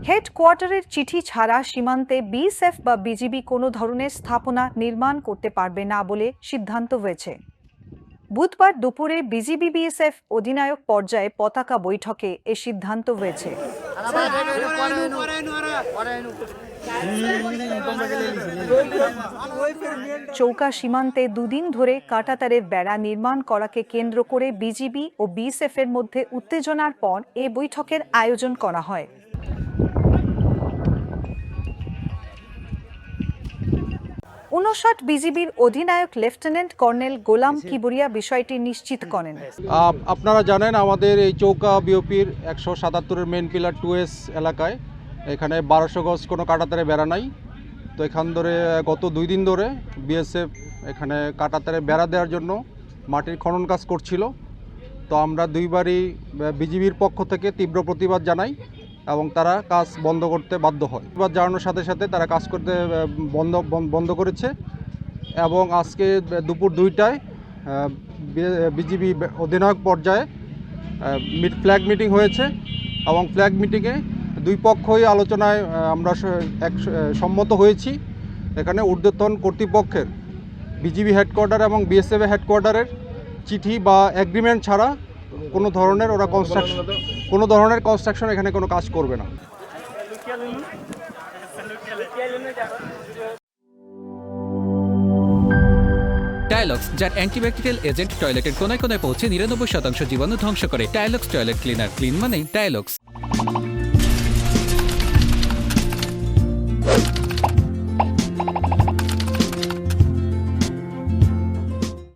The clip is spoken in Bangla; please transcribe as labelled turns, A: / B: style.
A: হেডকোয়ার্টারের চিঠি ছাড়া সীমান্তে বিএসএফ বা বিজিবি কোনো ধরনের স্থাপনা নির্মাণ করতে পারবে না বলে সিদ্ধান্ত হয়েছে। বুধবার দুপুরে বিজিবি বিএসএফ অধিনায়ক পর্যায়ে পতাকা বৈঠকে এ সিদ্ধান্ত হয়েছে। চৌকা সীমান্তে দুদিন ধরে কাঁটাতারের বেড়া নির্মাণ করাকে কেন্দ্র করে বিজিবি ও বিএসএফ এর মধ্যে উত্তেজনার পর এ বৈঠকের আয়োজন করা হয়। ৫৯ বিজিবির অধিনায়ক লেফটেন্যান্ট কর্নেল গোলাম কিবরিয়া বিষয়টি নিশ্চিত করেন।
B: আপনারা জানেন আমাদের এই চৌকা বিওপির ১৭৭-এর মেন পিলার 2S এলাকায় এখানে ১২০০ গজ কোনো কাঁটাতারে বেড়া নাই। তো এখান ধরে গত 2 দিন ধরে বিএসএফ এখানে কাঁটাতারে বেড়া দেওয়ার জন্য মাটির খনন কাজ করছিল। তো আমরা দুইবারই বিজিবির পক্ষ থেকে তীব্র প্রতিবাদ জানাই এবং তারা কাজ বন্ধ করতে বাধ্য হয়। প্রতিবাদ জানানোর সাথে সাথে তারা কাজ করতে বন্ধ করেছে এবং আজকে দুপুর 2টায় বিজিবি অধিনায়ক পর্যায়ে ফ্ল্যাগ মিটিং হয়েছে এবং ফ্ল্যাগ মিটিংয়ে দুই পক্ষই আলোচনায় আমরা সম্মত হয়েছি। এখানে ঊর্ধ্বতন কর্তৃপক্ষের বিজিবি হেডকোয়ার্টার এবং বিএসএফ হেডকোয়ার্টারের চিঠি বা এগ্রিমেন্ট ছাড়া কোনো ধরনের কনস্ট্রাকশন এখানে কোনো কাজ করবে না।
C: টাইলক্স, যার অ্যান্টিব্যাকটেরিয়াল এজেন্ট টয়লেটের কোনায় কোনায় পৌঁছে ৯৯% জীবাণু ধ্বংস করে। টাইলক্স টয়লেট ক্লিনার, ক্লিন মানে টাইলক্স।